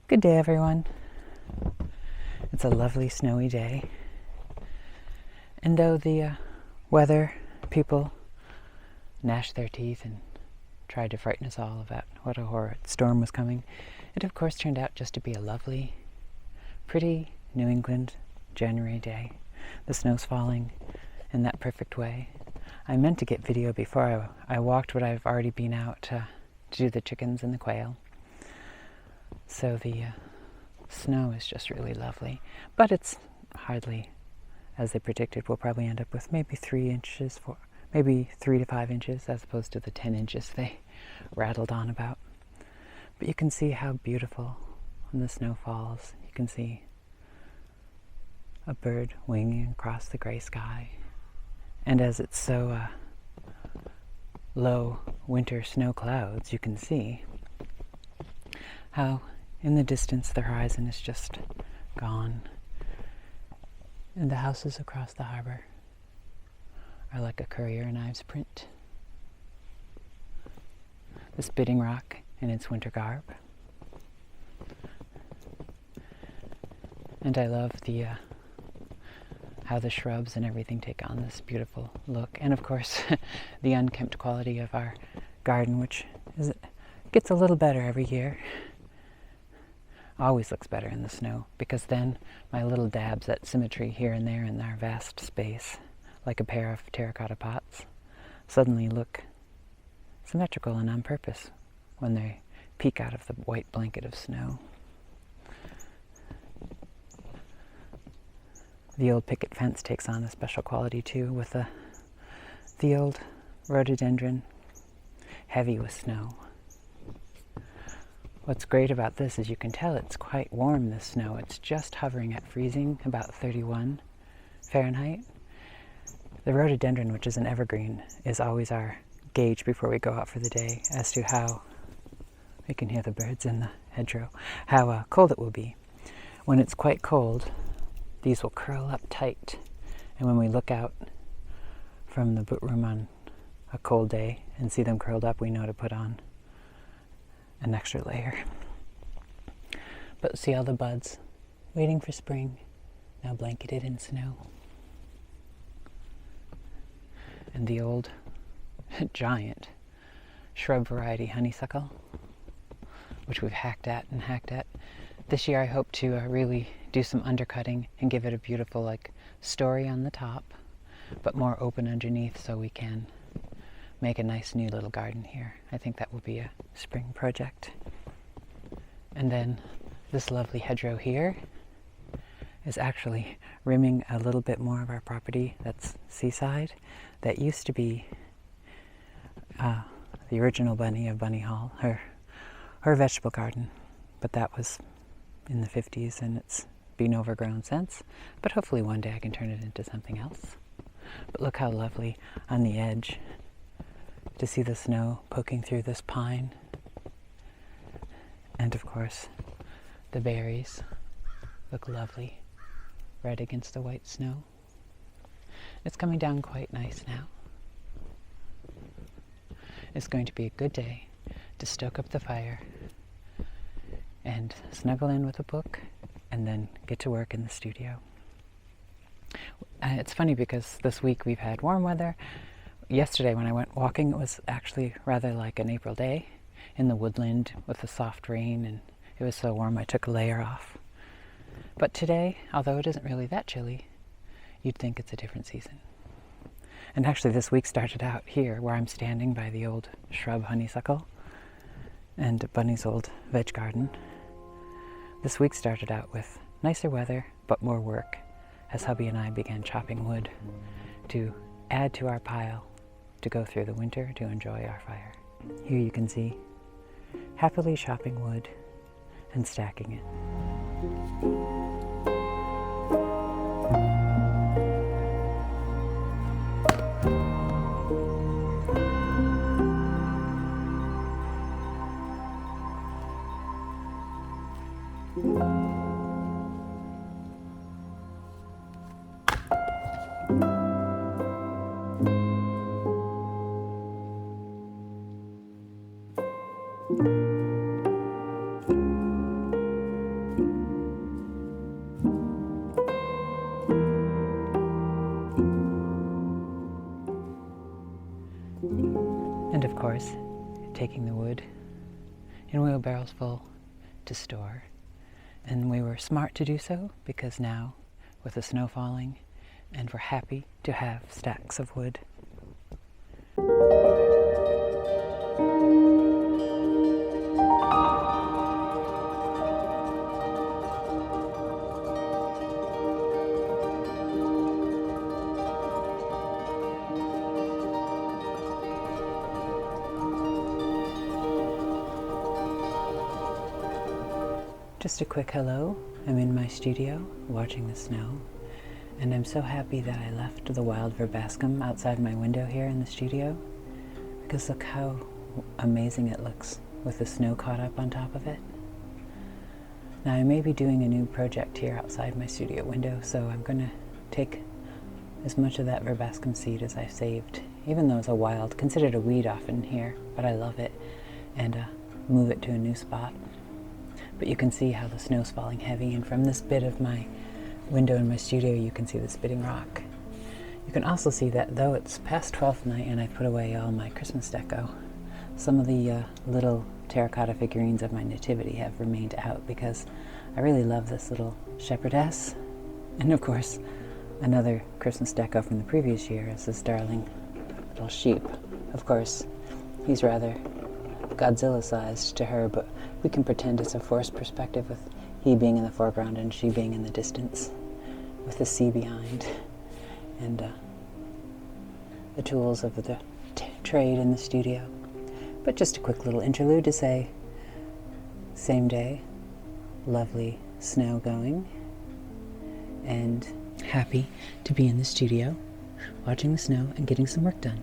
Good day, everyone. It's a lovely snowy day. And though the weather people gnashed their teeth and tried to frighten us all about what a horrid storm was coming, it of course turned out just to be a lovely, pretty New England January day. The snow's falling in that perfect way. I meant to get video before I walked, but I've already been out to do the chickens and the quail. So the snow is just really lovely, but it's hardly, as they predicted, we'll probably end up with maybe 3 inches, maybe 3 to 5 inches, as opposed to the 10 inches they rattled on about. But you can see how beautiful when the snow falls. You can see a bird winging across the gray sky. And as it's so low winter snow clouds, you can see how in the distance the horizon is just gone. And the houses across the harbor are like a Currier and Ives print. The Spitting Rock in its winter garb. And I love the how the shrubs and everything take on this beautiful look. And of course, the unkempt quality of our garden, which gets a little better every year. Always looks better in the snow, because then my little dabs at symmetry here and there in our vast space, like a pair of terracotta pots, suddenly look symmetrical and on purpose when they peek out of the white blanket of snow. The old picket fence takes on a special quality too, with the old rhododendron, heavy with snow. What's great about this is you can tell it's quite warm, this snow. It's just hovering at freezing, about 31 Fahrenheit. The rhododendron, which is an evergreen, is always our gauge before we go out for the day as to how, we can hear the birds in the hedgerow, how cold it will be. When it's quite cold, these will curl up tight. And when we look out from the boot room on a cold day and see them curled up, we know to put on an extra layer. But see all the buds waiting for spring, now blanketed in snow. And the old giant shrub variety honeysuckle, which we've hacked at and hacked at. This year I hope to really do some undercutting and give it a beautiful story on the top, but more open underneath, so we can make a nice new little garden here. I think that will be a spring project. And then this lovely hedgerow here is actually rimming a little bit more of our property that's seaside. That used to be the original Bunny of Bunny Hall, her vegetable garden, but that was in the 50s and it's been overgrown since. But hopefully one day I can turn it into something else. But look how lovely on the edge to see the snow poking through this pine. And of course, the berries look lovely, red against the white snow. It's coming down quite nice now. It's going to be a good day to stoke up the fire and snuggle in with a book and then get to work in the studio. It's funny because this week we've had warm weather. Yesterday when I went walking, it was actually rather like an April day in the woodland with the soft rain, and it was so warm I took a layer off. But today, although it isn't really that chilly, you'd think it's a different season. And actually this week started out here where I'm standing by the old shrub honeysuckle and Bunny's old veg garden. This week started out with nicer weather but more work as hubby and I began chopping wood to add to our pile to go through the winter to enjoy our fire. Here you can see happily chopping wood and stacking it. taking the wood in wheelbarrows full to store. And we were smart to do so because now, with the snow falling, and we're happy to have stacks of wood. Just a quick hello. I'm in my studio watching the snow, and I'm so happy that I left the wild verbascum outside my window here in the studio, because look how amazing it looks with the snow caught up on top of it. Now I may be doing a new project here outside my studio window, so I'm going to take as much of that verbascum seed as I've saved, even though it's a wild, considered a weed often here, but I love it, and move it to a new spot. But you can see how the snow's falling heavy, and from this bit of my window in my studio you can see the spitting rock. You can also see that though it's past 12th night and I put away all my Christmas deco, some of the little terracotta figurines of my nativity have remained out because I really love this little shepherdess. And of course, another Christmas deco from the previous year is this darling little sheep. Of course, he's rather Godzilla-sized to her, but we can pretend it's a forced perspective with he being in the foreground and she being in the distance, with the sea behind, and the tools of the trade in the studio. But just a quick little interlude to say, same day, lovely snow going, and happy to be in the studio, watching the snow and getting some work done.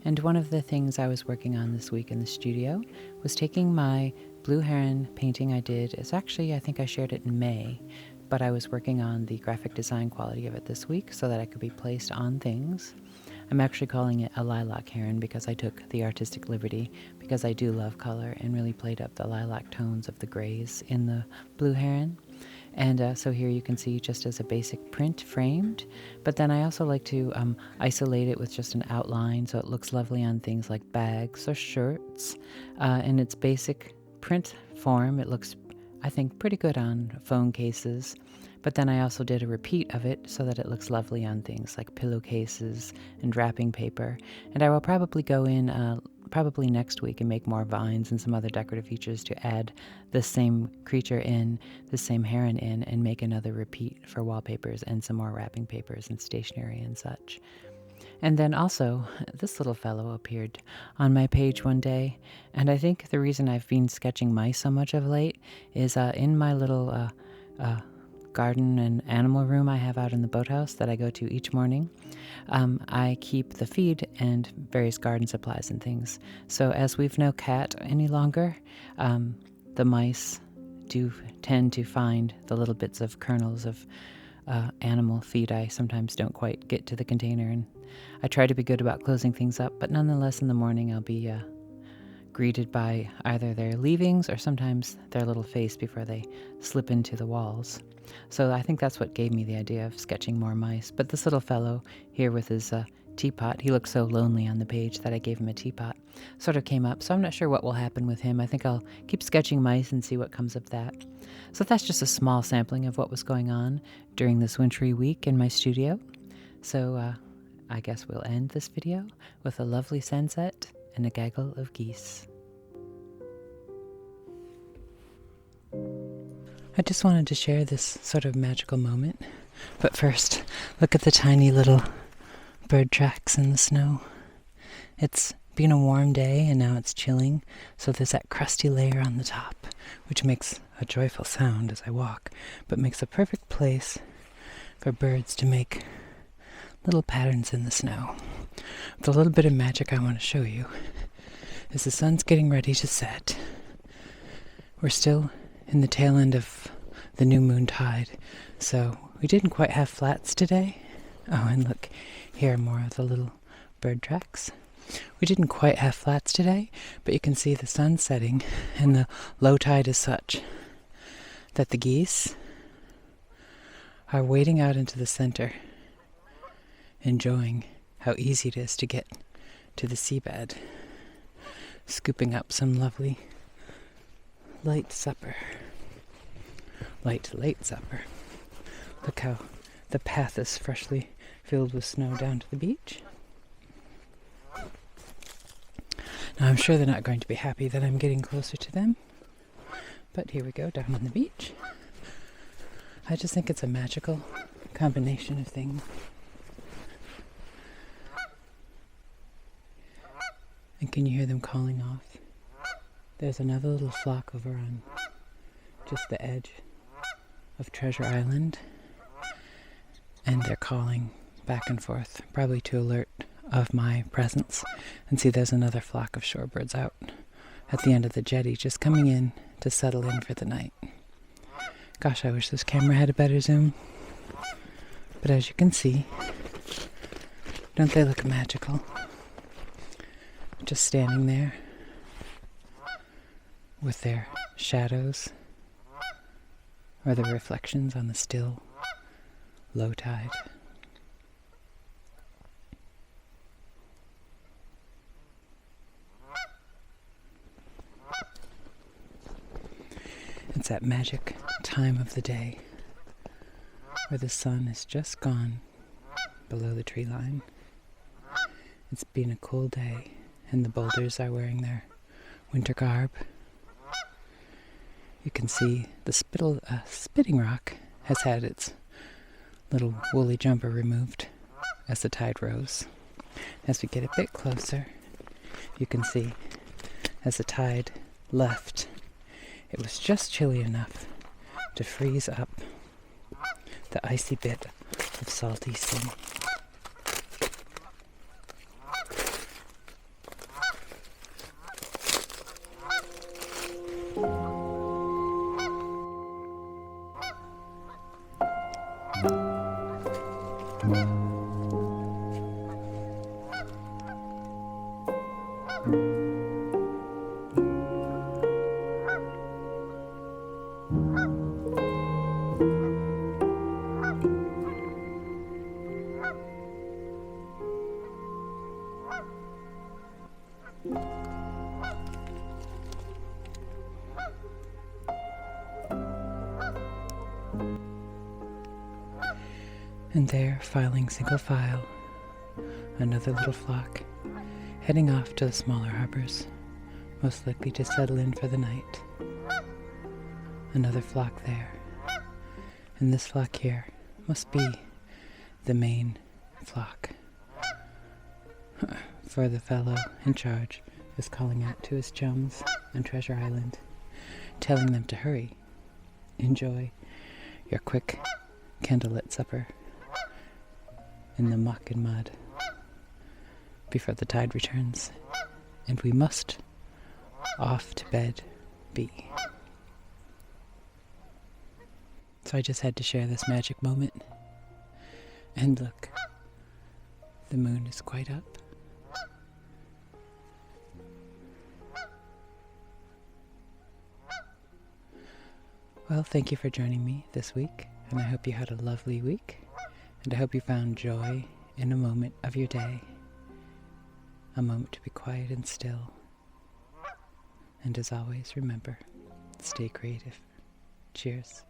And one of the things I was working on this week in the studio was taking my blue heron painting I did. It's actually, I think I shared it in May, but I was working on the graphic design quality of it this week so that it could be placed on things. I'm actually calling it a lilac heron because I took the artistic liberty, because I do love color, and really played up the lilac tones of the grays in the blue heron. And so here you can see just as a basic print framed, but then I also like to isolate it with just an outline so it looks lovely on things like bags or shirts. In its basic print form, it looks, I think, pretty good on phone cases, but then I also did a repeat of it so that it looks lovely on things like pillowcases and wrapping paper. And I will probably go in probably next week and make more vines and some other decorative features to add the same creature in, the same heron in, and make another repeat for wallpapers and some more wrapping papers and stationery and such. And then also, this little fellow appeared on my page one day, and I think the reason I've been sketching mice so much of late is in my little garden and animal room I have out in the boathouse that I go to each morning. I keep the feed and various garden supplies and things. So as we've no cat any longer, the mice do tend to find the little bits of kernels of animal feed. I sometimes don't quite get to the container, and I try to be good about closing things up, but nonetheless in the morning I'll be greeted by either their leavings or sometimes their little face before they slip into the walls. So I think that's what gave me the idea of sketching more mice. But this little fellow here with his teapot, he looked so lonely on the page that I gave him a teapot, sort of came up. So I'm not sure what will happen with him. I think I'll keep sketching mice and see what comes of that. So that's just a small sampling of what was going on during this wintry week in my studio. So I guess we'll end this video with a lovely sunset and a gaggle of geese. I just wanted to share this sort of magical moment, but first, look at the tiny little bird tracks in the snow. It's been a warm day and now it's chilling, so there's that crusty layer on the top, which makes a joyful sound as I walk, but makes a perfect place for birds to make little patterns in the snow. The little bit of magic I want to show you is the sun's getting ready to set. We're still in the tail end of the new moon tide, so we didn't quite have flats today. Oh, and look, here are more of the little bird tracks. We didn't quite have flats today, but you can see the sun setting, and the low tide is such that the geese are wading out into the center, enjoying how easy it is to get to the seabed, scooping up some lovely light supper. Light to late supper. Look how the path is freshly filled with snow down to the beach. Now I'm sure they're not going to be happy that I'm getting closer to them, but here we go, down on the beach. I just think it's a magical combination of things. And can you hear them calling off? There's another little flock over on just the edge of Treasure Island, and they're calling back and forth, probably to alert of my presence. And see, there's another flock of shorebirds out at the end of the jetty, just coming in to settle in for the night. Gosh, I wish this camera had a better zoom. But as you can see, don't they look magical? Just standing there with their shadows or the reflections on the still low tide. It's that magic time of the day where the sun is just gone below the tree line. It's been a cool day, and the boulders are wearing their winter garb. You can see the spitting rock has had its little woolly jumper removed as the tide rose. As we get a bit closer, you can see as the tide left, it was just chilly enough to freeze up the icy bit of salty sea. And there, filing single file, another little flock, heading off to the smaller harbors, most likely to settle in for the night. Another flock there. And this flock here must be the main flock. For the fellow in charge is calling out to his chums on Treasure Island, telling them to hurry. Enjoy your quick candlelit supper in the muck and mud before the tide returns, and we must off to bed be. So I just had to share this magic moment. And look, the moon is quite up. Well, thank you for joining me this week, and I hope you had a lovely week. And I hope you found joy in a moment of your day. A moment to be quiet and still. And as always, remember, stay creative. Cheers.